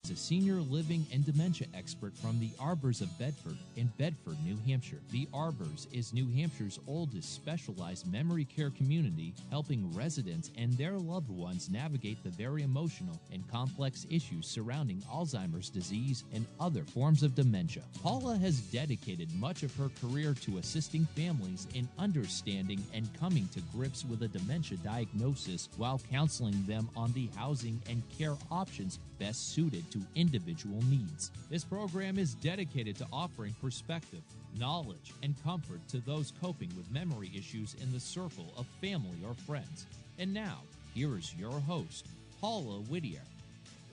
is a senior living and dementia expert from the Arbors of Bedford in Bedford, New Hampshire. The Arbors is New Hampshire's oldest specialized memory care community, helping residents and their loved ones navigate the very emotional and complex issues surrounding Alzheimer's disease and other forms of dementia. Paula has dedicated much of her career to assisting families in understanding and coming to grips with a dementia diagnosis while counseling them on the housing and care options best suited to individual needs. This program is dedicated to offering perspective, knowledge, and comfort to those coping with memory issues in the circle of family or friends. And now, here is your host, Paula Whittier.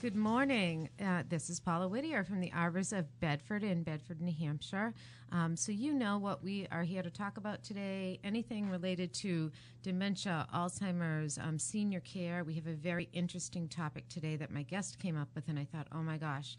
Good morning. This is Paula Whittier from the Arbors of Bedford in Bedford, New Hampshire. So you know what we are here to talk about today, anything related to dementia, Alzheimer's, senior care. We have a very interesting topic today that my guest came up with, and I thought, oh my gosh,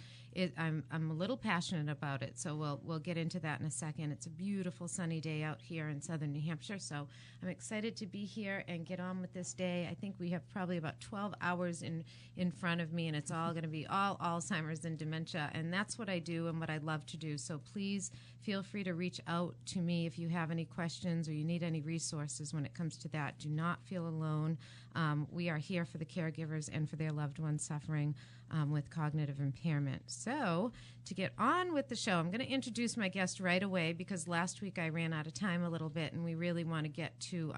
I'm a little passionate about it. So we'll get into that in a second. It's a beautiful sunny day out here in southern New Hampshire, so I'm excited to be here and get on with this day. I think we have probably about 12 hours in front of me, and it's all going to be all Alzheimer's and dementia, and that's what I do and what I love to do. So please feel free to reach out to me if you have any questions or you need any resources when it comes to that. Do not feel alone. We are here for the caregivers and for their loved ones suffering with cognitive impairment. So to get on with the show, I'm going to introduce my guest right away because last week I ran out of time a little bit, and we really want to get to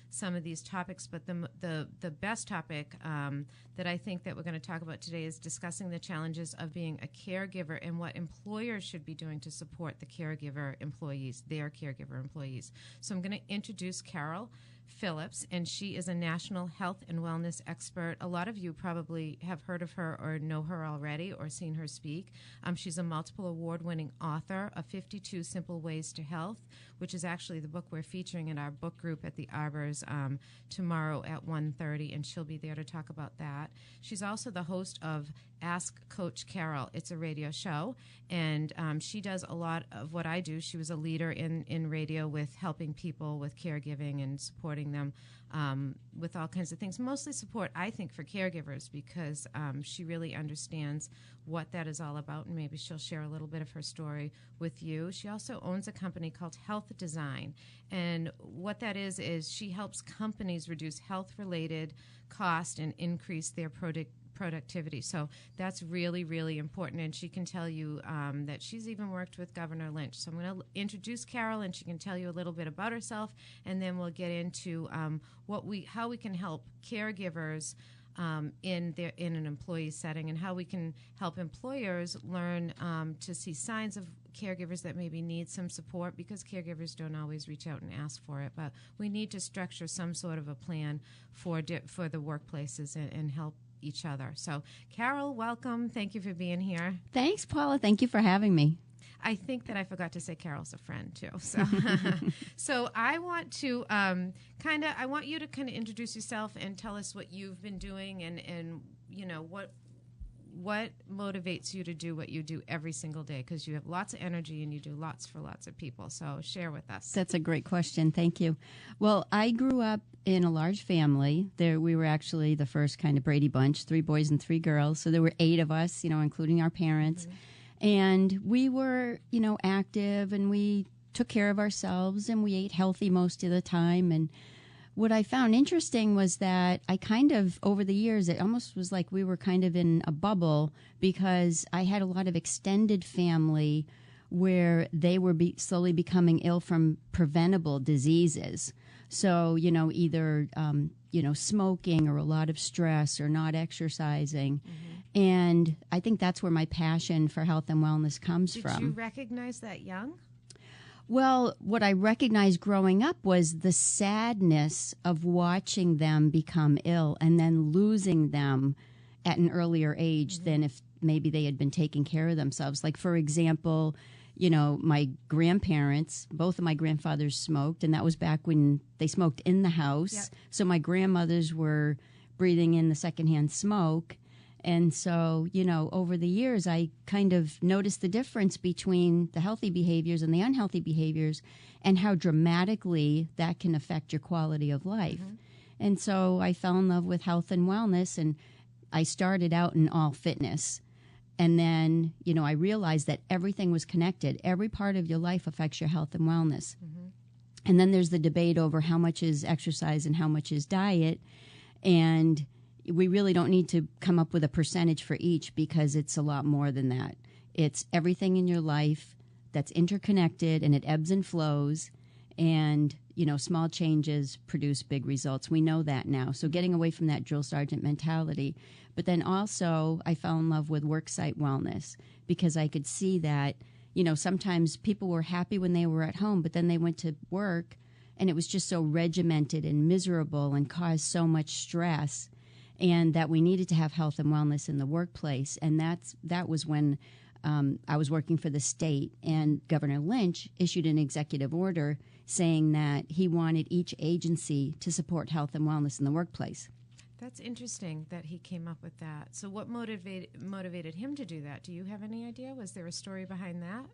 some of these topics. But the best topic that I think that we're going to talk about today is discussing the challenges of being a caregiver and what employers should be doing to support the caregiver employees, their caregiver employees. So I'm going to introduce Carol Phillips, and she is a national health and wellness expert. A lot of you probably have heard of her or know her already or seen her speak. She's a multiple award-winning author of 52 Simple Ways to Health, which is actually the book we're featuring in our book group at the Arbors tomorrow at 1:30, and she'll be there to talk about that. She's also the host of Ask Coach Carol. It's a radio show, and she does a lot of what I do. She was a leader in radio with helping people with caregiving and supporting them with all kinds of things. Mostly support, I think, for caregivers because she really understands what that is all about, and maybe she'll share a little bit of her story with you. She also owns a company called Health Design, and what that is she helps companies reduce health-related cost and increase their productivity. So that's really, really important, and she can tell you that she's even worked with Governor Lynch. So I'm going to introduce Carol, and she can tell you a little bit about herself, and then we'll get into how we can help caregivers in an employee setting, and how we can help employers learn to see signs of caregivers that maybe need some support, because caregivers don't always reach out and ask for it. But we need to structure some sort of a plan for the workplaces and help each other. So, Carol, welcome. Thank you for being here. Thanks, Paula. Thank you for having me. I think that I forgot to say Carol's a friend too. So, so I want to I want you to kind of introduce yourself and tell us what you've been doing and you know what motivates you to do what you do every single day, because you have lots of energy and you do lots for lots of people. So share with us. That's a great question. Thank you. Well, I grew up in a large family. We were actually the first kind of Brady Bunch, 3 boys and 3 girls. So there were 8 of us, including our parents. Mm-hmm. And we were, active, and we took care of ourselves, and we ate healthy most of the time. And what I found interesting was that I kind of, over the years, it almost was like we were kind of in a bubble, because I had a lot of extended family where they were slowly becoming ill from preventable diseases. So, either, smoking or a lot of stress or not exercising. Mm-hmm. And I think that's where my passion for health and wellness comes from. Did you recognize that young? Well, what I recognized growing up was the sadness of watching them become ill and then losing them at an earlier age mm-hmm. than if maybe they had been taking care of themselves. Like, for example, my grandparents, both of my grandfathers smoked, and that was back when they smoked in the house. Yep. So my grandmothers were breathing in the secondhand smoke. And so, over the years, I kind of noticed the difference between the healthy behaviors and the unhealthy behaviors, and how dramatically that can affect your quality of life. Mm-hmm. And so I fell in love with health and wellness, and I started out in all fitness. And then, I realized that everything was connected. Every part of your life affects your health and wellness. Mm-hmm. And then there's the debate over how much is exercise and how much is diet. And we really don't need to come up with a percentage for each because it's a lot more than that. It's everything in your life that's interconnected, and it ebbs and flows. And, small changes produce big results. We know that now. So getting away from that drill sergeant mentality. But then also I fell in love with worksite wellness because I could see that, sometimes people were happy when they were at home, but then they went to work and it was just so regimented and miserable and caused so much stress, and that we needed to have health and wellness in the workplace. And that was when I was working for the state, and Governor Lynch issued an executive order saying that he wanted each agency to support health and wellness in the workplace. That's interesting that he came up with that. So what motivated him to do that? Do you have any idea? Was there a story behind that?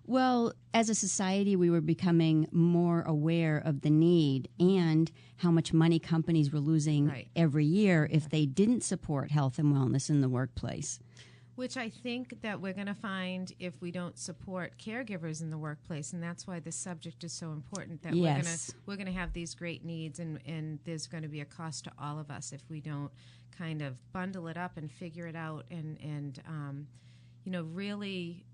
Well, as a society, we were becoming more aware of the need and how much money companies were losing every year if they didn't support health and wellness in the workplace. Which I think that we're going to find if we don't support caregivers in the workplace, and that's why this subject is so important, that we're going to have these great needs, and there's going to be a cost to all of us if we don't kind of bundle it up and figure it out and really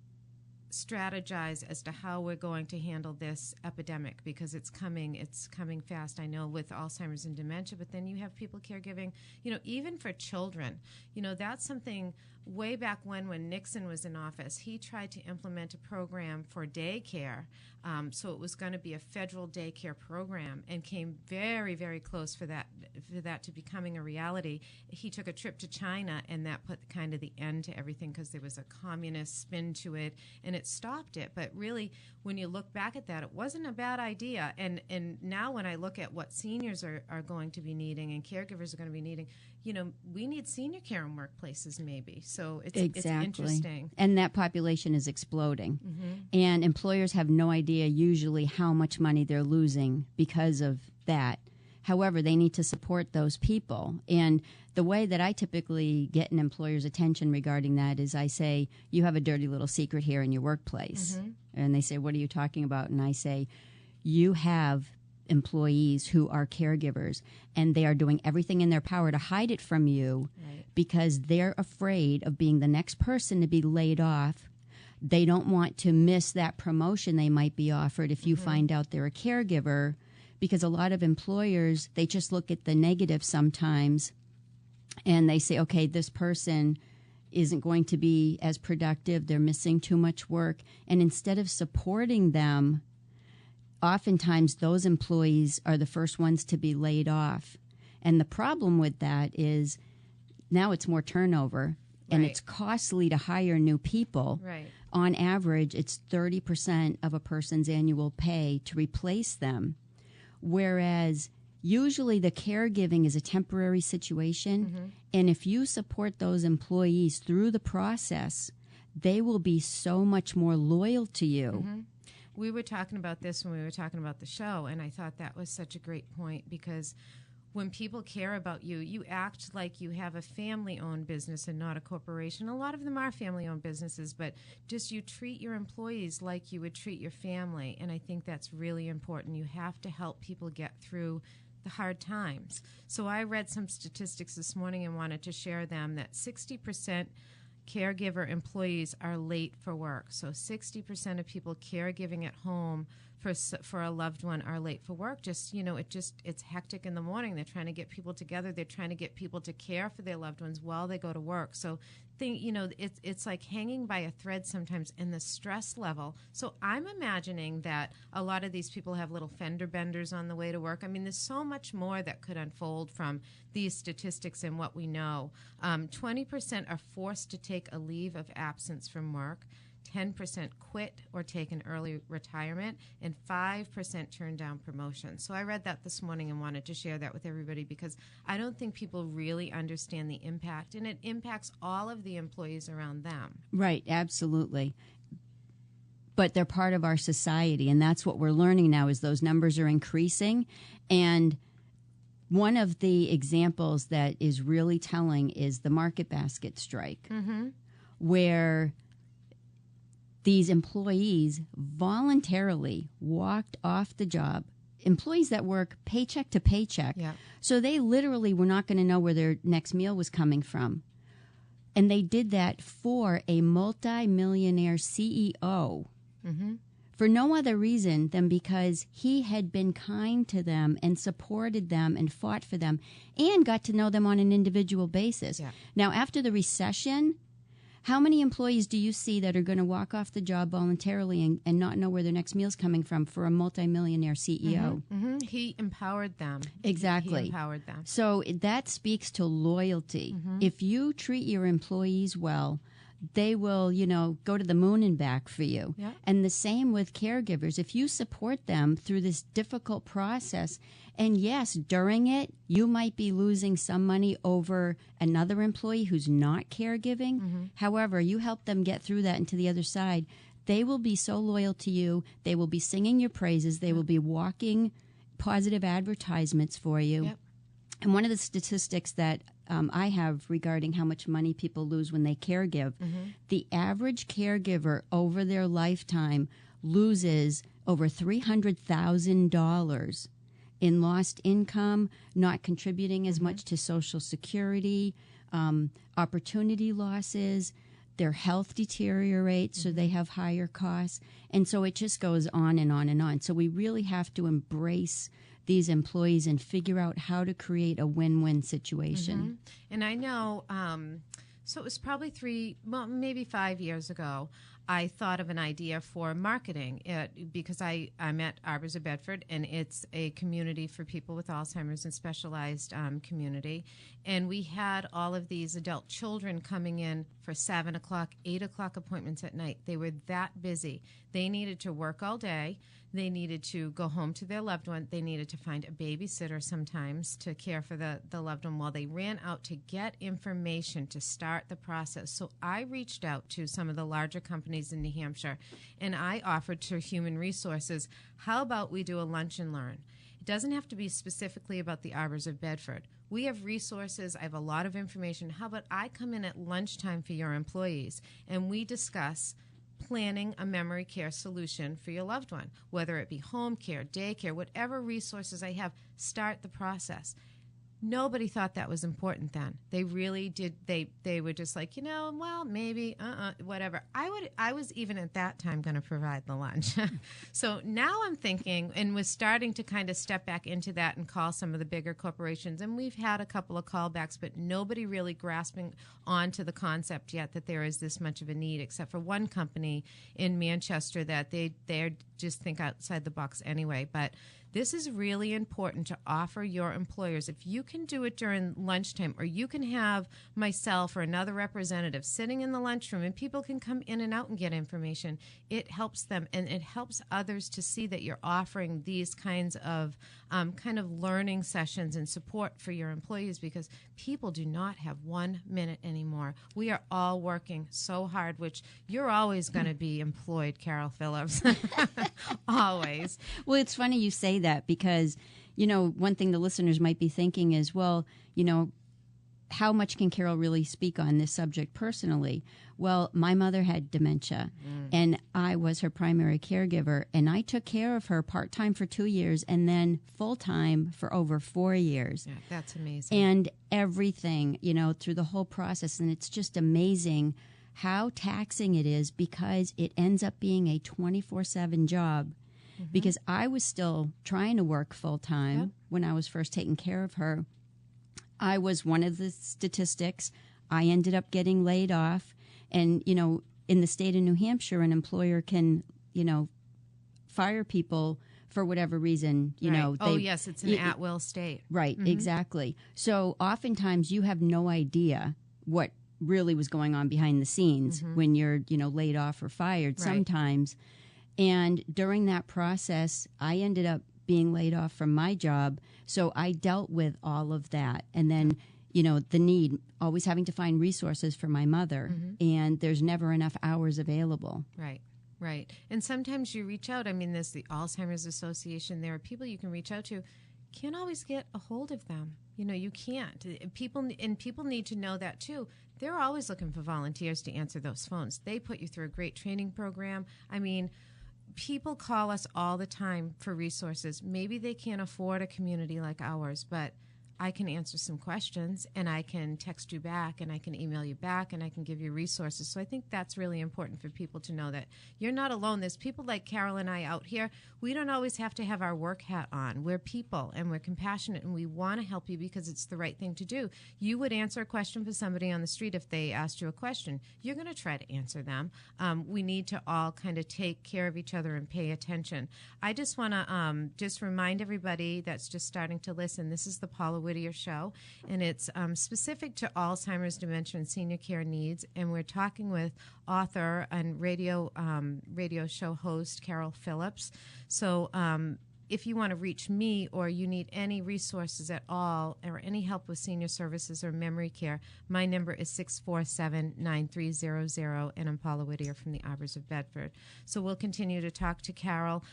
strategize as to how we're going to handle this epidemic, because it's coming fast. I know with Alzheimer's and dementia, but then you have people caregiving, even for children. That's something way back when Nixon was in office. He tried to implement a program for daycare. So it was going to be a federal daycare program, and came very, very close for that to becoming a reality. He took a trip to China, and that put kind of the end to everything, because there was a communist spin to it, and it stopped it. But really, when you look back at that, it wasn't a bad idea. And now when I look at what seniors are going to be needing and caregivers are going to be needing, we need senior care in workplaces maybe. So it's interesting. And that population is exploding. Mm-hmm. And employers have no idea usually how much money they're losing because of that. However, they need to support those people. And the way that I typically get an employer's attention regarding that is I say, you have a dirty little secret here in your workplace. Mm-hmm. And they say, what are you talking about? And I say, you have employees who are caregivers, and they are doing everything in their power to hide it from you because they're afraid of being the next person to be laid off. They don't want to miss that promotion they might be offered if you find out they're a caregiver, because a lot of employers, they just look at the negative sometimes and they say, okay, this person isn't going to be as productive, they're missing too much work. And instead of supporting them, oftentimes those employees are the first ones to be laid off. And the problem with that is now it's more turnover, and it's costly to hire new people. Right. On average, it's 30% of a person's annual pay to replace them, whereas usually the caregiving is a temporary situation, and if you support those employees through the process, they will be so much more loyal to you. Mm-hmm. We were talking about this when we were talking about the show, and I thought that was such a great point, because when people care about you, you act like you have a family-owned business and not a corporation. A lot of them are family-owned businesses, but just you treat your employees like you would treat your family, and I think that's really important. You have to help people get through the hard times. So I read some statistics this morning and wanted to share them, that 60% caregiver employees are late for work. So 60% of people caregiving at home for a loved one are late for work. It's hectic in the morning. They're trying to get people together. They're trying to get people to care for their loved ones while they go to work. So it's like hanging by a thread sometimes in the stress level. So I'm imagining that a lot of these people have little fender benders on the way to work. I mean, there's so much more that could unfold from these statistics and what we know. 20% are forced to take a leave of absence from work. 10% quit or take an early retirement, and 5% turn down promotions. So I read that this morning and wanted to share that with everybody, because I don't think people really understand the impact, and it impacts all of the employees around them. Right, absolutely. But they're part of our society, and that's what we're learning now, is those numbers are increasing. And one of the examples that is really telling is the market basket strike. Mm-hmm. where these employees voluntarily walked off the job, employees that work paycheck to paycheck. Yeah. So they literally were not going to know where their next meal was coming from. And they did that for a multi-millionaire CEO for no other reason than because he had been kind to them and supported them and fought for them and got to know them on an individual basis. Yeah. Now, after the recession, how many employees do you see that are going to walk off the job voluntarily and not know where their next meal's coming from for a multimillionaire CEO? He empowered them. Exactly. He empowered them. So that speaks to loyalty. If you treat your employees well, they will, go to the moon and back for you. Yeah. And the same with caregivers. If you support them through this difficult process, and yes, during it, you might be losing some money over another employee who's not caregiving. However, you help them get through that and to the other side. They will be so loyal to you. They will be singing your praises. They will be walking positive advertisements for you. Yep. And one of the statistics that I have regarding how much money people lose when they caregive, the average caregiver over their lifetime loses over $300,000 in lost income, not contributing as much to Social Security, opportunity losses. Their health deteriorates, so they have higher costs. And so it just goes on and on and on. So we really have to embrace these employees and figure out how to create a win-win situation. And I know, so it was probably maybe 5 years ago, I thought of an idea for marketing because I'm at Arbors of Bedford, and it's a community for people with Alzheimer's and specialized community. And we had all of these adult children coming in for 7 o'clock, 8 o'clock appointments at night. They were that busy. They needed to work all day. They needed to go home to their loved one. They needed to find a babysitter sometimes to care for the loved one while they ran out to get information to start the process. So I reached out to some of the larger companies in New Hampshire, and I offered to Human Resources, how about we do a lunch and learn? It doesn't have to be specifically about the Arbors of Bedford. We have resources. I have a lot of information. How about I come in at lunchtime for your employees, and we discuss planning a memory care solution for your loved one, whether it be home care, daycare, whatever resources I have, start the process. Nobody thought that was important then. They really did. They were just like, well, maybe, whatever. I was even at that time going to provide the lunch. So now I'm thinking, and was starting to kind of step back into that and call some of the bigger corporations. And we've had a couple of callbacks, but nobody really grasping onto the concept yet that there is this much of a need, except for one company in Manchester that they just think outside the box anyway. But this is really important to offer your employers. If you can do it during lunchtime, or you can have myself or another representative sitting in the lunchroom and people can come in and out and get information, it helps them, and it helps others to see that you're offering these kinds of learning sessions and support for your employees, because people do not have 1 minute anymore. We are all working so hard, which you're always going to be employed, Carol Phillips. Always. Well, it's funny you say that, because, one thing the listeners might be thinking is, well, how much can Carol really speak on this subject personally? Well, my mother had dementia, and I was her primary caregiver, and I took care of her part-time for 2 years and then full-time for over 4 years. Yeah, that's amazing. And everything, through the whole process, and it's just amazing how taxing it is, because it ends up being a 24/7 job. Because I was still trying to work full-time when I was first taking care of her. I was one of the statistics. I ended up getting laid off. And, in the state of New Hampshire, an employer can, fire people for whatever reason, yes, it's an at-will state. Right, exactly. So oftentimes you have no idea what really was going on behind the scenes when you're, laid off or fired sometimes. And during that process, I ended up being laid off from my job. So I dealt with all of that. And then, the need, always having to find resources for my mother. And there's never enough hours available. Right. And sometimes you reach out. I mean, there's the Alzheimer's Association. There are people you can reach out to. Can't always get a hold of them. You can't. People need to know that too. they're always looking for volunteers to answer those phones. They put you through a great training program. I mean, people call us all the time for resources. Maybe they can't afford a community like ours, but I can answer some questions, and I can text you back, and I can email you back, and I can give you resources. So I think that's really important for people to know that you're not alone. There's people like Carol and I out here. We don't always have to have our work hat on. We're people, and we're compassionate, and we want to help you because it's the right thing to do. You would answer a question for somebody on the street if they asked you a question. You're going to try to answer them. We need to all kind of take care of each other and pay attention. I just want to just remind everybody that's just starting to listen, this is the Paula Whittier Show, and it's specific to Alzheimer's, dementia, and senior care needs. And we're talking with author and radio show host Carol Phillips. So if you want to reach me or you need any resources at all or any help with senior services or memory care, my number is 647-9300, and I'm Paula Whittier from the Arbors of Bedford. So we'll continue to talk to Carol.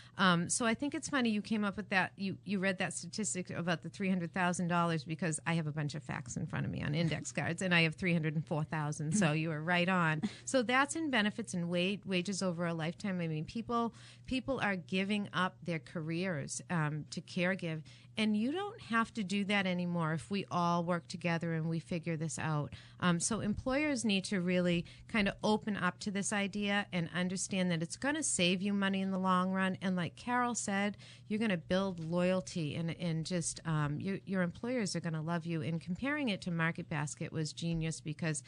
So I think it's funny you came up with that. You read that statistic about the $300,000 because I have a bunch of facts in front of me on index cards, and I have $304,000, so you were right on. So that's in benefits and wages over a lifetime. I mean, people are giving up their careers to caregive, and you don't have to do that anymore if we all work together and we figure this out. So employers need to really kind of open up to this idea and understand that it's going to save you money in the long run. And like Carol said, you're going to build loyalty, and just your employers are going to love you. And comparing it to Market Basket was genius because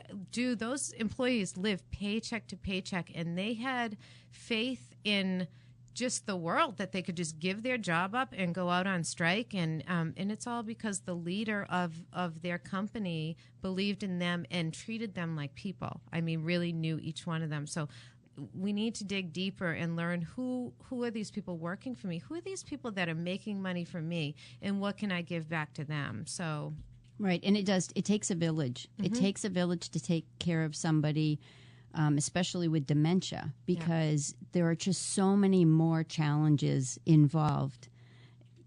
those employees live paycheck to paycheck, and they had faith in just the world that they could just give their job up and go out on strike, and it's all because the leader of their company believed in them and treated them like people. I mean, really knew each one of them. So we need to dig deeper and learn who are these people working for me? Who are these people that are making money for me, and what can I give back to them? So. Right, and it takes a village. Mm-hmm. It takes a village to take care of somebody, especially with dementia, because there are just so many more challenges involved,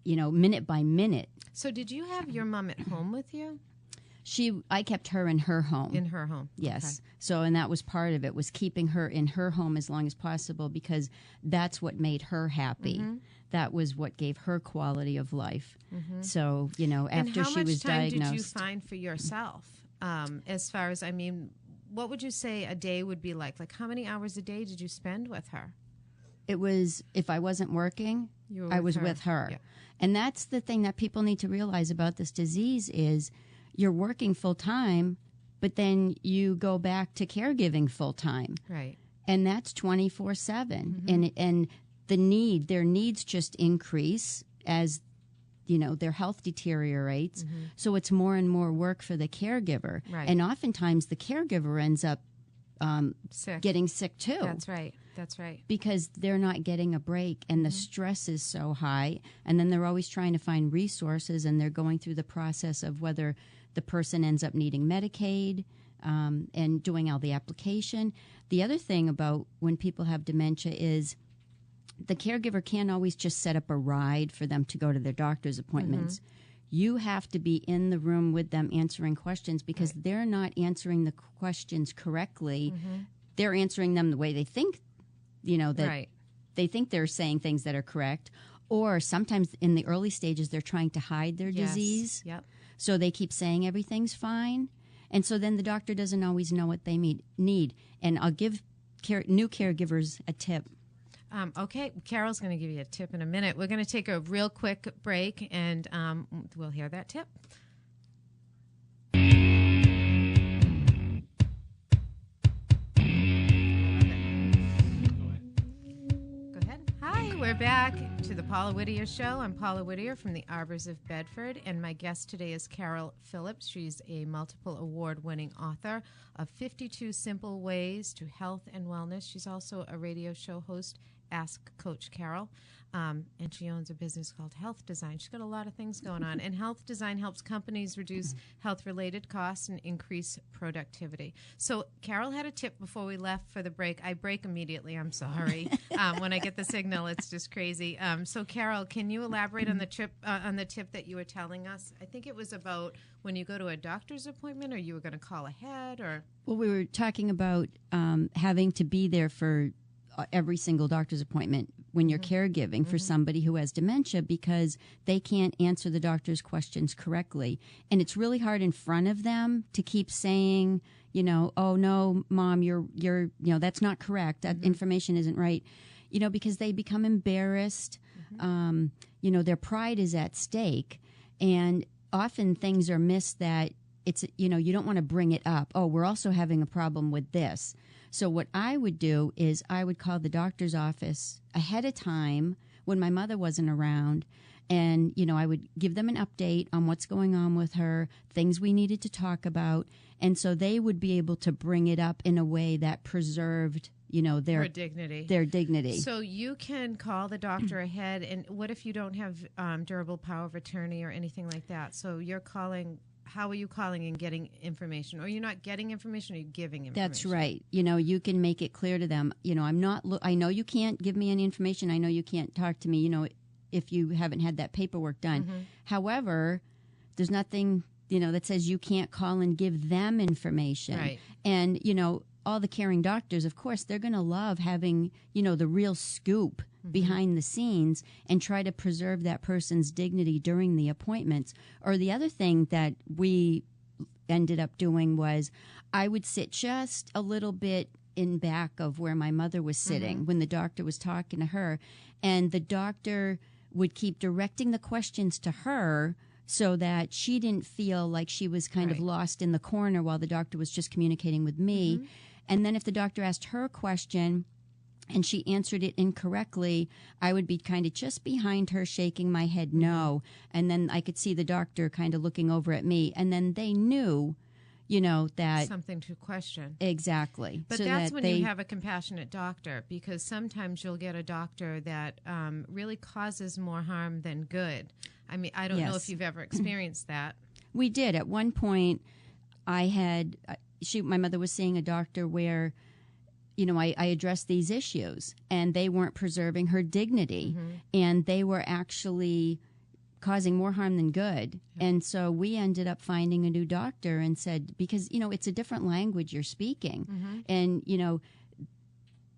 minute by minute. So did you have your mom at home with you? I kept her in her home. In her home. Yes. Okay. So, and that was part of it, was keeping her in her home as long as possible, because that's what made her happy. Mm-hmm. That was what gave her quality of life. Mm-hmm. So, after she was diagnosed. And how much time did you find for yourself? As far as, what would you say a day would be like? Like, how many hours a day did you spend with her? It was, if I wasn't working, I was with her. Yeah. And that's the thing that people need to realize about this disease is you're working full time, but then you go back to caregiving full time. Right. And that's 24/7. Mm-hmm. And their needs just increase as their health deteriorates. Mm-hmm. So it's more and more work for the caregiver. Right. And oftentimes the caregiver ends up getting sick too. That's right. Because they're not getting a break, and the stress is so high. And then they're always trying to find resources, and they're going through the process of whether the person ends up needing Medicaid and doing all the application. The other thing about when people have dementia is the caregiver can't always just set up a ride for them to go to their doctor's appointments. Mm-hmm. You have to be in the room with them answering questions, because they're not answering the questions correctly. Mm-hmm. They're answering them the way they think, that they think they're saying things that are correct. Or sometimes in the early stages, they're trying to hide their disease. Yep. So they keep saying everything's fine. And so then the doctor doesn't always know what they need. And I'll give new caregivers a tip. Okay, Carol's going to give you a tip in a minute. We're going to take a real quick break, and we'll hear that tip. Go ahead. Hi, we're back to the Paula Whittier Show. I'm Paula Whittier from the Arbors of Bedford, and my guest today is Carol Phillips. She's a multiple award-winning author of 52 Simple Ways to Health and Wellness. She's also a radio show host Ask Coach Carol. And she owns a business called Health Design. She's got a lot of things going on. And Health Design helps companies reduce health-related costs and increase productivity. So Carol had a tip before we left for the break. I break immediately. I'm sorry. When I get the signal, it's just crazy. So Carol, can you elaborate on the tip that you were telling us? I think it was about when you go to a doctor's appointment, or you were going to call ahead, or... Well, we were talking about having to be there for every single doctor's appointment when you're caregiving for somebody who has dementia, because they can't answer the doctor's questions correctly. And it's really hard in front of them to keep saying, oh no, Mom, you're that's not correct. That information isn't right. Because they become embarrassed. Their pride is at stake. And often things are missed that it's, you don't want to bring it up. Oh, we're also having a problem with this. So what I would do is I would call the doctor's office ahead of time when my mother wasn't around, and, I would give them an update on what's going on with her, things we needed to talk about, and so they would be able to bring it up in a way that preserved, their dignity. Their dignity. So you can call the doctor ahead, and what if you don't have durable power of attorney or anything like that? So you're calling... How are you calling and getting information? Or you're not getting information, or you're giving information? That's right. You can make it clear to them, I'm not, I know you can't give me any information. I know you can't talk to me, if you haven't had that paperwork done. However, there's nothing, that says you can't call and give them information. Right. And, all the caring doctors, of course, they're going to love having, the real scoop behind the scenes and try to preserve that person's dignity during the appointments. Or the other thing that we ended up doing was I would sit just a little bit in back of where my mother was sitting when the doctor was talking to her, and the doctor would keep directing the questions to her so that she didn't feel like she was kind of lost in the corner while the doctor was just communicating with me. And then if the doctor asked her a question and she answered it incorrectly, I would be kind of just behind her shaking my head no. And then I could see the doctor kind of looking over at me. And then they knew, that... Something to question. Exactly. But so that's when you have a compassionate doctor, because sometimes you'll get a doctor that really causes more harm than good. I mean, I don't know if you've ever experienced that. We did. At one point, I had... my mother was seeing a doctor where... I addressed these issues, and they weren't preserving her dignity, and they were actually causing more harm than good. And so we ended up finding a new doctor and said, because, it's a different language you're speaking, and,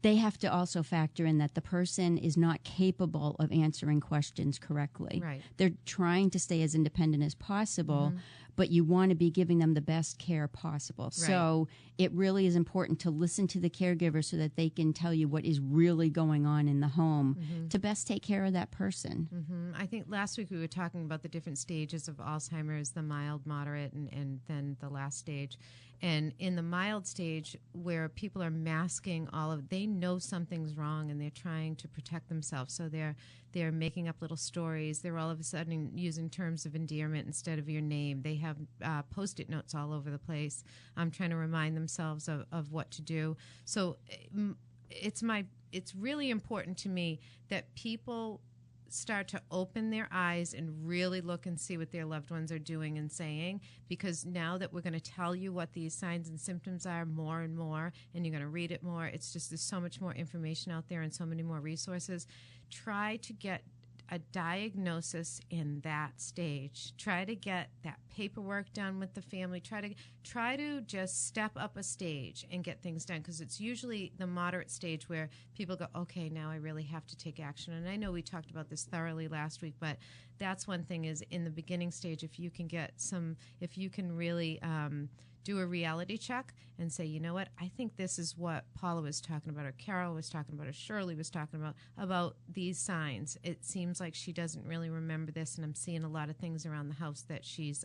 they have to also factor in that the person is not capable of answering questions correctly. Right. They're trying to stay as independent as possible, but you want to be giving them the best care possible. Right. So it really is important to listen to the caregiver so that they can tell you what is really going on in the home to best take care of that person. I think last week we were talking about the different stages of Alzheimer's, the mild, moderate, and then the last stage. And in the mild stage, where people are masking they know something's wrong and they're trying to protect themselves. So they're making up little stories. They're all of a sudden using terms of endearment instead of your name. They have Post-it notes all over the place, trying to remind themselves of what to do. So it's really important to me that people start to open their eyes and really look and see what their loved ones are doing and saying, because now that we're going to tell you what these signs and symptoms are more and more, and you're going to read it more, it's just there's so much more information out there and so many more resources. Try to get a diagnosis in that stage. Try to get that paperwork done with the family. Try to just step up a stage and get things done, because it's usually the moderate stage where people go, okay, now I really have to take action. And I know we talked about this thoroughly last week, but that's one thing is in the beginning stage, if you can really do a reality check and say, you know what, I think this is what Paula was talking about, or Carol was talking about, or Shirley was talking about these signs. It seems like she doesn't really remember this, and I'm seeing a lot of things around the house that she's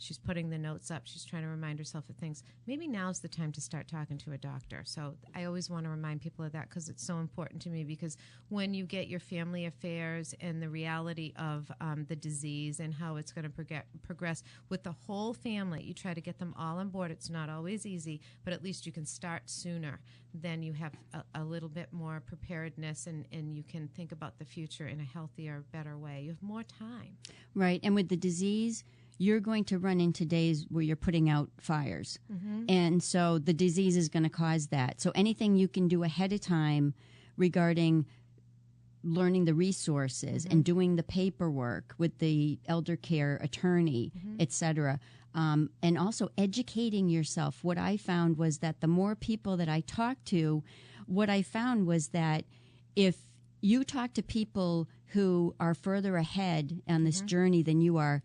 she's putting the notes up, she's trying to remind herself of things. Maybe now's the time to start talking to a doctor. So I always want to remind people of that because it's so important to me, because when you get your family affairs and the reality of the disease and how it's going to progress with the whole family, you try to get them all on board. It's not always easy, but at least you can start sooner. Then you have a little bit more preparedness, and you can think about the future in a healthier, better way. You have more time. Right. And with the disease, you're going to run into days where you're putting out fires. And so the disease is going to cause that. So anything you can do ahead of time regarding learning the resources and doing the paperwork with the elder care attorney, et cetera, and also educating yourself. What I found was that the more people that I talked to, what I found was that if you talk to people who are further ahead on this journey than you are,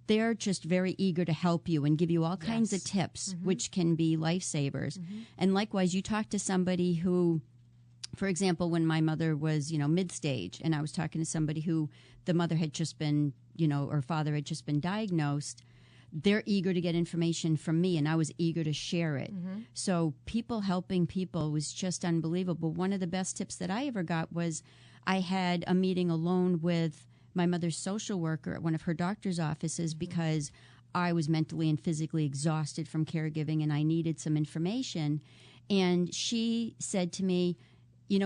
they're just very eager to help you and give you all kinds of tips, which can be lifesavers. And likewise, you talk to somebody who, for example, when my mother was, mid-stage, and I was talking to somebody who the mother had just been, or father had just been diagnosed, they're eager to get information from me, and I was eager to share it. So people helping people was just unbelievable. One of the best tips that I ever got was I had a meeting alone with my mother's social worker at one of her doctor's offices because I was mentally and physically exhausted from caregiving and I needed some information. And she said to me,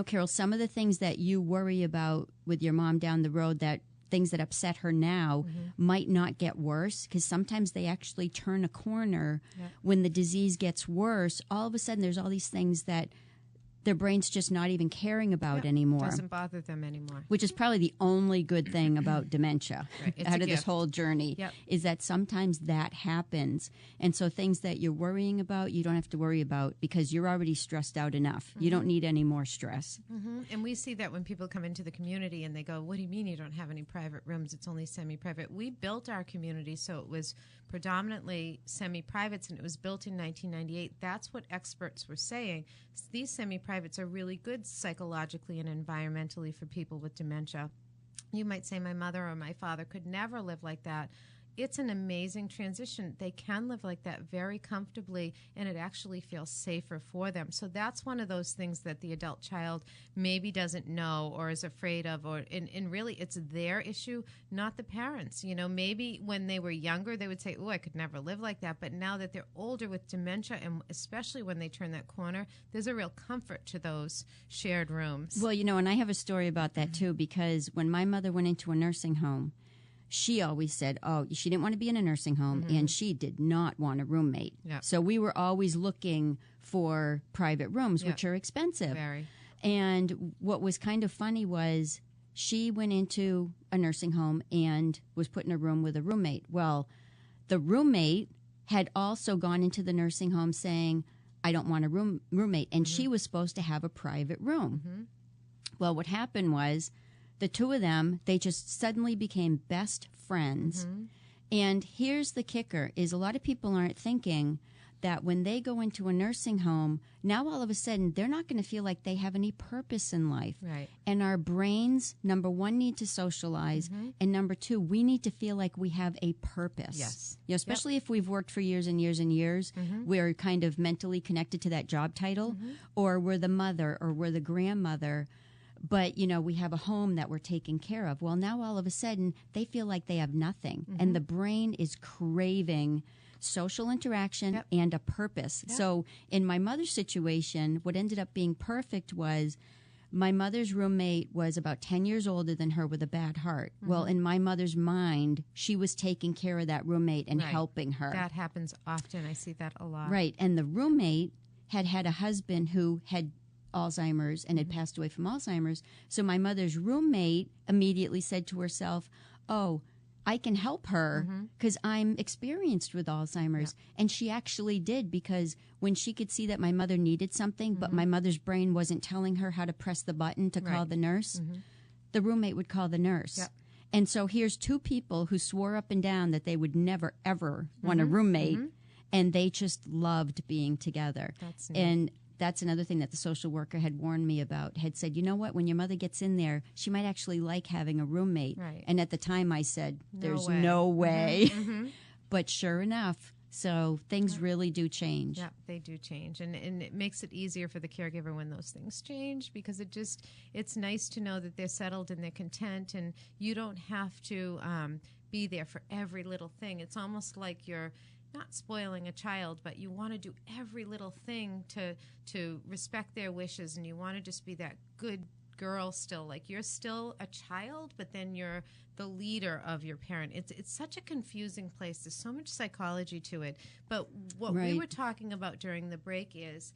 Carol, some of the things that you worry about with your mom down the road, that things that upset her now might not get worse, because sometimes they actually turn a corner. When the disease gets worse, all of a sudden there's all these things that their brain's just not even caring about anymore. Doesn't bother them anymore. Which is probably the only good thing about dementia out of this whole journey, is that sometimes that happens. And so things that you're worrying about, you don't have to worry about because you're already stressed out enough. You don't need any more stress. And we see that when people come into the community and they go, what do you mean you don't have any private rooms? It's only semi-private. We built our community so it was predominantly semi-privates, and it was built in 1998. That's what experts were saying. These semi-privates are really good psychologically and environmentally for people with dementia. You might say my mother or my father could never live like that. It's an amazing transition. They can live like that very comfortably, and it actually feels safer for them. So that's one of those things that the adult child maybe doesn't know or is afraid of, and really it's their issue, not the parents. Maybe when they were younger, they would say, oh, I could never live like that. But now that they're older with dementia, and especially when they turn that corner, there's a real comfort to those shared rooms. Well, and I have a story about that too, because when my mother went into a nursing home, she always said, she didn't want to be in a nursing home, and she did not want a roommate. So we were always looking for private rooms, which are expensive. Very. And what was kind of funny was she went into a nursing home and was put in a room with a roommate. Well, the roommate had also gone into the nursing home saying, I don't want a roommate, and she was supposed to have a private room. Well, what happened was, the two of them, they just suddenly became best friends. And here's the kicker, is a lot of people aren't thinking that when they go into a nursing home, now all of a sudden they're not going to feel like they have any purpose in life. Right. And our brains, number one, need to socialize. And number two, we need to feel like we have a purpose. Yes. Especially if we've worked for years and years and years, we're kind of mentally connected to that job title, or we're the mother or we're the grandmother. But, we have a home that we're taking care of. Well, now all of a sudden, they feel like they have nothing. And the brain is craving social interaction and a purpose. So in my mother's situation, what ended up being perfect was my mother's roommate was about 10 years older than her with a bad heart. Well, in my mother's mind, she was taking care of that roommate and helping her. That happens often. I see that a lot. Right. And the roommate had a husband who had Alzheimer's and had passed away from Alzheimer's. So my mother's roommate immediately said to herself, oh, I can help her because I'm experienced with Alzheimer's. And she actually did, because when she could see that my mother needed something, but my mother's brain wasn't telling her how to press the button to call the nurse, the roommate would call the nurse. And so here's two people who swore up and down that they would never, ever want a roommate, and they just loved being together. That's neat. And that's another thing that the social worker had warned me about, had said, you know what, when your mother gets in there, she might actually like having a roommate. Right. And at the time I said, there's no way. But sure enough, so things really do change. Yeah, they do change. And it makes it easier for the caregiver when those things change, because it's nice to know that they're settled and they're content, and you don't have to be there for every little thing. It's almost like you're not spoiling a child, but you want to do every little thing to respect their wishes, and you want to just be that good girl still. Like, you're still a child, but then you're the leader of your parent. It's such a confusing place. There's so much psychology to it. But what we were talking about during the break is,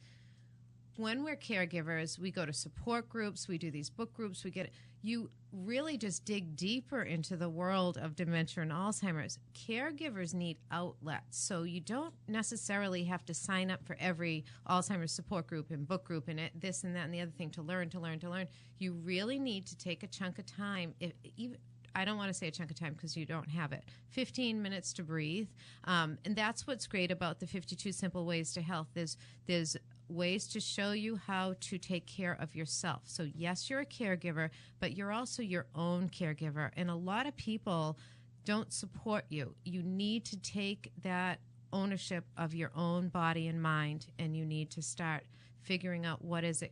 when we're caregivers, we go to support groups, we do these book groups, you really just dig deeper into the world of dementia and Alzheimer's. Caregivers need outlets, so you don't necessarily have to sign up for every Alzheimer's support group and book group and this and that and the other thing to learn. You really need to take a chunk of time, I don't want to say a chunk of time because you don't have it. 15 minutes to breathe. And that's what's great about the 52 Simple Ways to Health. There's ways to show you how to take care of yourself. So yes, you're a caregiver, but you're also your own caregiver. And a lot of people don't support you. You need to take that ownership of your own body and mind, and you need to start figuring out what is it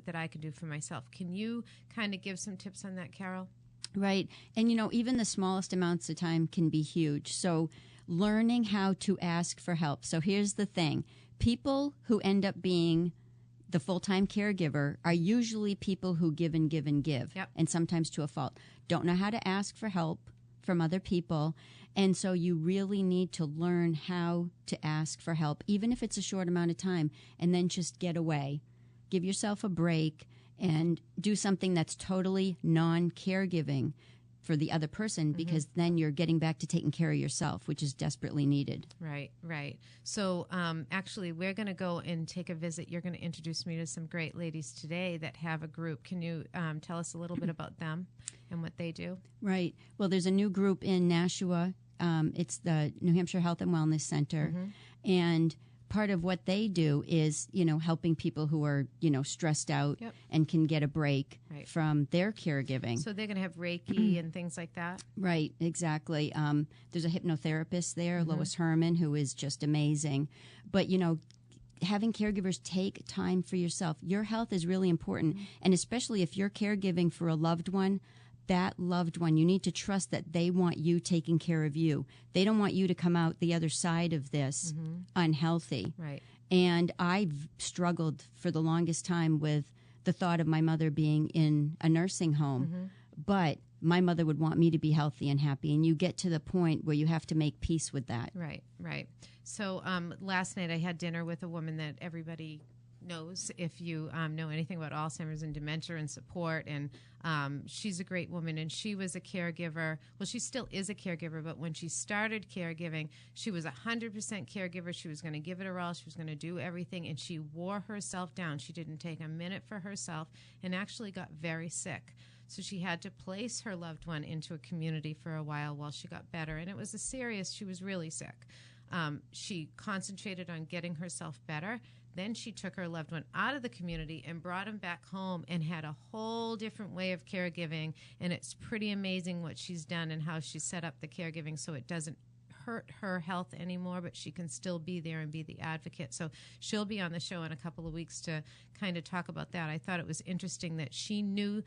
that I can do for myself. Can you kind of give some tips on that, Carol? Right. And, even the smallest amounts of time can be huge. So learning how to ask for help. So here's the thing. People who end up being the full-time caregiver are usually people who give and give and give, and sometimes to a fault. Don't know how to ask for help from other people. And so you really need to learn how to ask for help, even if it's a short amount of time, and then just get away. Give yourself a break and do something that's totally non-caregiving for the other person, because then you're getting back to taking care of yourself, which is desperately needed. Right. So actually, we're going to go and take a visit. You're going to introduce me to some great ladies today that have a group. Can you tell us a little bit about them and what they do? Right. Well, there's a new group in Nashua. It's the New Hampshire Health and Wellness Center. And part of what they do is, helping people who are, stressed out and can get a break from their caregiving. So they're going to have Reiki and things like that? Right, exactly. There's a hypnotherapist there, Lois Herman, who is just amazing. But, having caregivers, take time for yourself. Your health is really important. And especially if you're caregiving for a loved one, that loved one, you need to trust that they want you taking care of you. They don't want you to come out the other side of this unhealthy. Right. And I've struggled for the longest time with the thought of my mother being in a nursing home. But my mother would want me to be healthy and happy. And you get to the point where you have to make peace with that. Right. So last night I had dinner with a woman that everybody knows if you know anything about Alzheimer's and dementia and support, and she's a great woman, and she was a caregiver. Well, she still is a caregiver, but when she started caregiving, she was 100% caregiver. She was going to give it her all. She was going to do everything, and she wore herself down. She didn't take a minute for herself and actually got very sick. So she had to place her loved one into a community for a while she got better, and it was she was really sick. She concentrated on getting herself better. Then she took her loved one out of the community and brought him back home and had a whole different way of caregiving. And it's pretty amazing what she's done and how she set up the caregiving so it doesn't hurt her health anymore, but she can still be there and be the advocate. So she'll be on the show in a couple of weeks to kind of talk about that. I thought it was interesting that she knew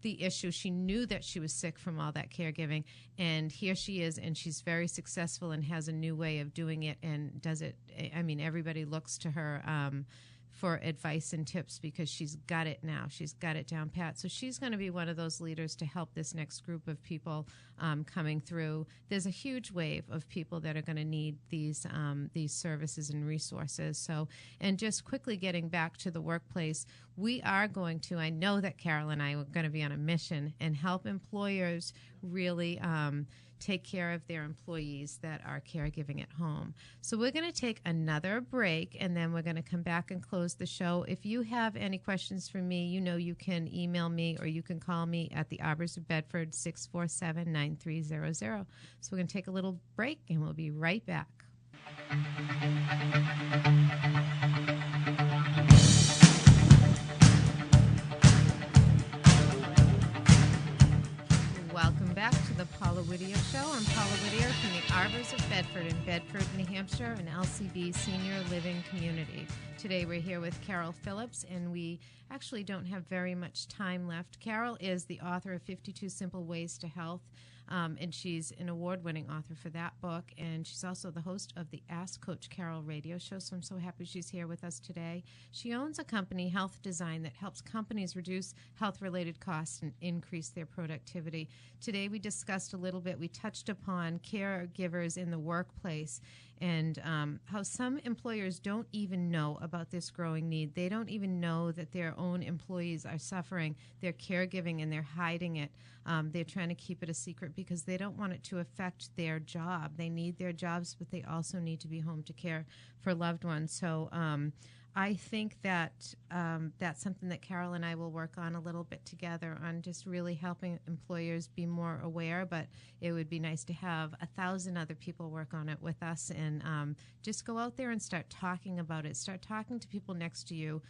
the issue. She knew that she was sick from all that caregiving, and here she is, and she's very successful and has a new way of doing it and does it. I mean, everybody looks to her for advice and tips because she's got it now. She's got it down pat. So she's going to be one of those leaders to help this next group of people coming through. There's a huge wave of people that are going to need these services and resources. So, and just quickly getting back to the workplace, we are going to, I know that Carol and I are going to be on a mission and help employers really take care of their employees that are caregiving at home. So we're going to take another break, and then we're going to come back and close the show. If you have any questions for me, you can email me or you can call me at the Arbors of Bedford, 647-9300. So we're going to take a little break, and we'll be right back. Welcome back to the Paula Whittier Show. I'm Paula Whittier from the Arbors of Hampshire, an LCB senior living community. Today we're here with Carol Phillips, and we actually don't have very much time left. Carol is the author of 52 Simple Ways to Health, and she's an award-winning author for that book, and she's also the host of the Ask Coach Carol radio show, so I'm so happy she's here with us today. She owns a company, Health Design, that helps companies reduce health-related costs and increase their productivity. Today we discussed a little bit, we touched upon caregivers in the workplace and how some employers don't even know about this growing need. They don't even know that their own employees are suffering. They're caregiving and they're hiding it. They're trying to keep it a secret because they don't want it to affect their job. They need their jobs, but they also need to be home to care for loved ones. So I think that that's something that Carol and I will work on a little bit together on, just really helping employers be more aware, but it would be nice to have 1,000 other people work on it with us and just go out there and start talking about it. Start talking to people next to you,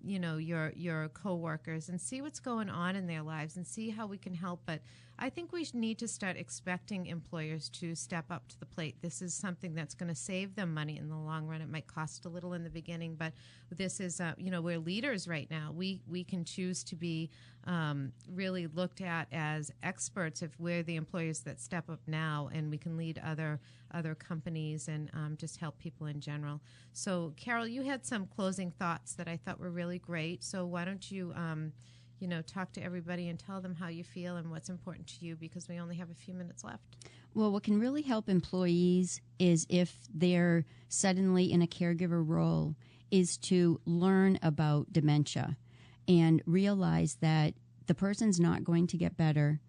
your coworkers, and see what's going on in their lives and see how we can help. But I think we need to start expecting employers to step up to the plate. This is something that's going to save them money in the long run. It might cost a little in the beginning, but this is, we're leaders right now. We can choose to be really looked at as experts if we're the employers that step up now, and we can lead other companies and just help people in general. So, Carol, you had some closing thoughts that I thought were really great. So why don't you talk to everybody and tell them how you feel and what's important to you, because we only have a few minutes left. Well, what can really help employees is if they're suddenly in a caregiver role is to learn about dementia and realize that the person's not going to get better,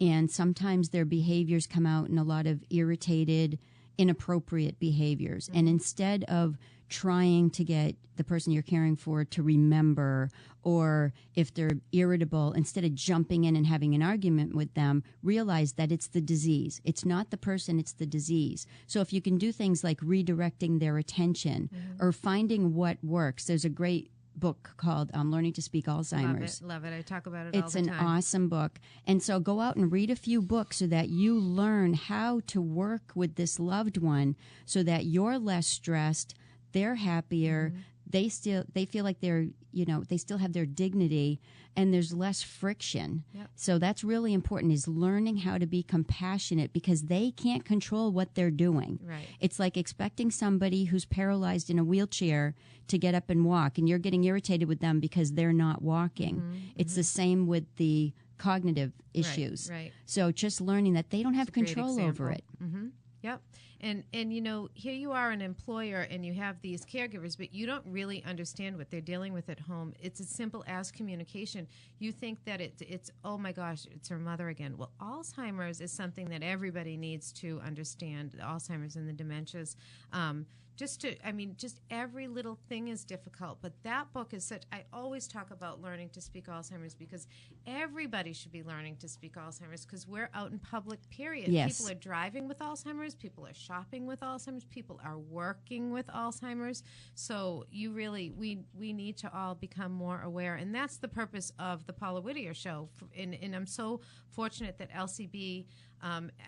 and sometimes their behaviors come out in a lot of irritated, inappropriate behaviors. Mm-hmm. And instead of trying to get the person you're caring for to remember, or if they're irritable, instead of jumping in and having an argument with them, realize that it's the disease. It's not the person, it's the disease. So if you can do things like redirecting their attention, mm-hmm. or finding what works. There's a great book called Learning to Speak Alzheimer's. Love it. I talk about it all the time. It's an awesome book. And so go out and read a few books so that you learn how to work with this loved one so that you're less stressed, they're happier, mm-hmm. they feel like they're, they still have their dignity, and there's less friction. Yep. So that's really important, is learning how to be compassionate, because they can't control what they're doing. Right. It's like expecting somebody who's paralyzed in a wheelchair to get up and walk, and you're getting irritated with them because they're not walking. Mm-hmm. It's the same with the cognitive issues. Right. So just learning that they don't have control over it. Mm-hmm. Yep. And here you are, an employer, and you have these caregivers, but you don't really understand what they're dealing with at home. It's as simple as communication. You think that it's oh my gosh, it's her mother again. Well, Alzheimer's is something that everybody needs to understand, Alzheimer's and the dementias. Just every little thing is difficult. But that book is I always talk about learning to speak Alzheimer's, because everybody should be learning to speak Alzheimer's, because we're out in public, period. Yes. People are driving with Alzheimer's. People are shopping with Alzheimer's. People are working with Alzheimer's. So we need to all become more aware. And that's the purpose of the Paula Whittier show. And I'm so fortunate that LCB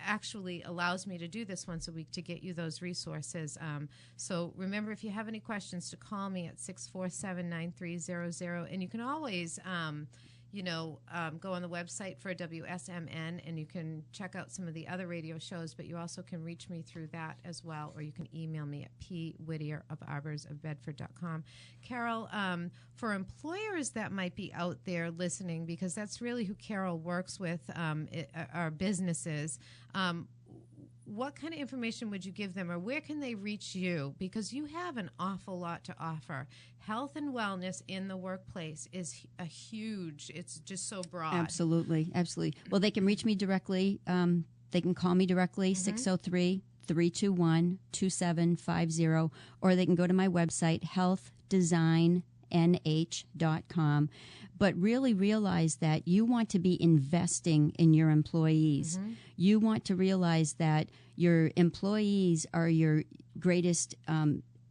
actually allows me to do this once a week to get you those resources. So remember, if you have any questions, to call me at 647-9300, and you can always go on the website for WSMN, and you can check out some of the other radio shows, but you also can reach me through that as well, or you can email me at pwhittier@arborsofbedford.com. Carol, for employers that might be out there listening, because that's really who Carol works with, our businesses, what kind of information would you give them, or where can they reach you? Because you have an awful lot to offer. Health and wellness in the workplace is it's just so broad. Absolutely. Well, they can reach me directly. They can call me directly, 603-321-2750, or they can go to my website, healthdesignnh.com. But really realize that you want to be investing in your employees. Mm-hmm. You want to realize that your employees are your greatest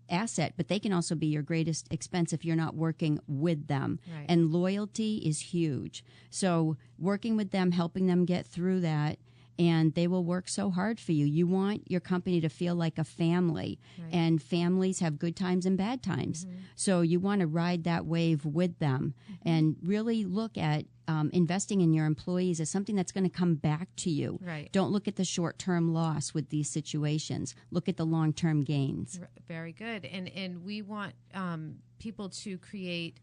asset, but they can also be your greatest expense if you're not working with them. Right. And loyalty is huge. So working with them, helping them get through that, and they will work so hard for you. You want your company to feel like a family, Right. and families have good times and bad times. So you want to ride that wave with them and really look at investing in your employees as something that's going to come back to you. Right. Don't look at the short-term loss with these situations. Look at the long-term gains. Very good. And we want people to create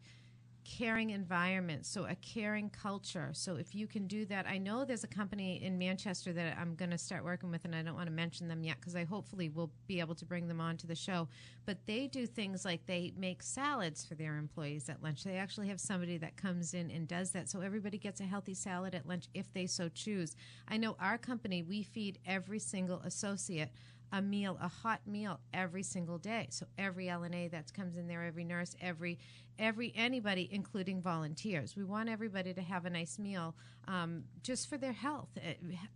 caring environments, so a caring culture. So if you can do that, I know there's a company in Manchester that I'm going to start working with, and I don't want to mention them yet because I hopefully will be able to bring them on to the show. But they do things like they make salads for their employees at lunch. They actually have somebody that comes in and does that, so everybody gets a healthy salad at lunch if they so choose. I know our company, we feed every single associate a meal, a hot meal every single day. So every LNA that comes in there, every nurse, every anybody, including volunteers. We want everybody to have a nice meal just for their health.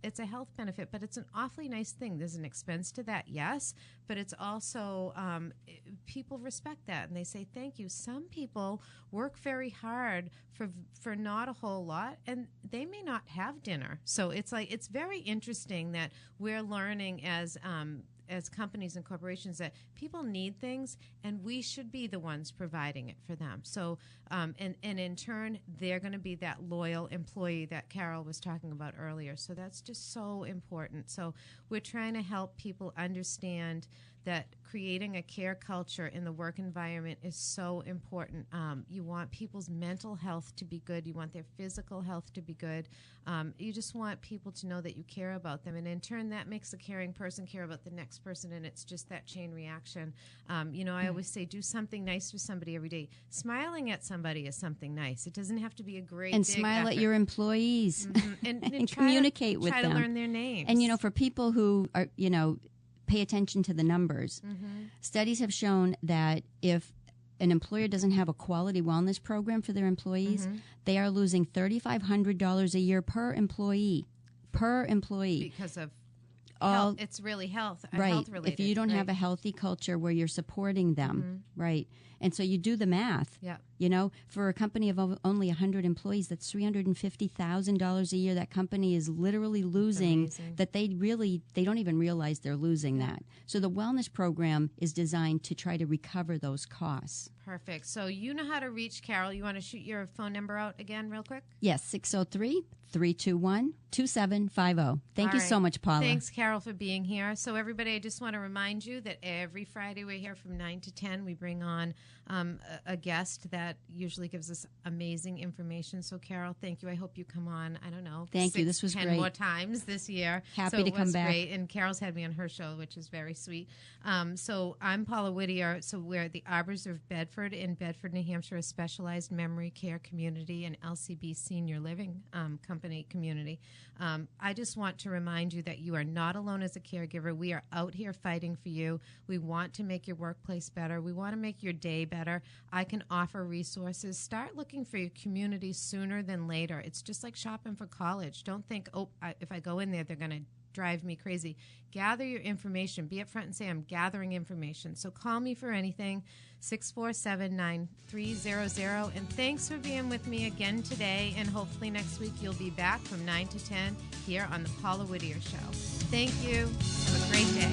It's a health benefit, but it's an awfully nice thing. There's an expense to that, yes, but it's also people respect that and they say thank you. Some people work very hard for not a whole lot, and they may not have dinner. So it's very interesting that we're learning as companies and corporations that people need things, and we should be the ones providing it for them. So, and in turn, they're going to be that loyal employee that Carol was talking about earlier. So that's just so important. So we're trying to help people understand that creating a care culture in the work environment is so important. You want people's mental health to be good. You want their physical health to be good. You just want people to know that you care about them. And in turn, that makes a caring person care about the next person, and it's just that chain reaction. I always say do something nice for somebody every day. Smiling at somebody is something nice. It doesn't have to be a great And big smile effort. at your employees and communicate with them. them. Try to learn their names. And, for people who are, pay attention to the numbers, studies have shown that if an employer doesn't have a quality wellness program for their employees, they are losing $3,500 a year per employee. Because of health. It's really health related. If you don't have a healthy culture where you're supporting them, right? And so you do the math. Yeah. For a company of only 100 employees, that's $350,000 a year. That company is literally losing that they don't even realize they're losing that. So the wellness program is designed to try to recover those costs. Perfect. So you know how to reach Carol. You want to shoot your phone number out again real quick? Yes, 603-321-2750. Thank you so much, Paula. Thanks, Carol, for being here. So everybody, I just want to remind you that every Friday we're here from 9 to 10. We bring on a guest that usually gives us amazing information. So, Carol, thank you. I hope you come on, I don't know, Thank you. This was 10 great. more times this year. Happy to come back. Great. And Carol's had me on her show, which is very sweet. So I'm Paula Whittier. So we're at the Arbors of Bedford in Bedford, New Hampshire, a specialized memory care community and LCB senior living company community. I just want to remind you that you are not alone as a caregiver. We are out here fighting for you. We want to make your workplace better. We want to make your day better. I can offer resources. Start looking for your community sooner than later. It's just like shopping for college. Don't think, if I go in there, they're going to drive me crazy. Gather your information. Be upfront and say, I'm gathering information. So call me for anything, 647-9300. And thanks for being with me again today. And hopefully next week you'll be back from 9 to 10 here on the Paula Whittier Show. Thank you. Have a great day.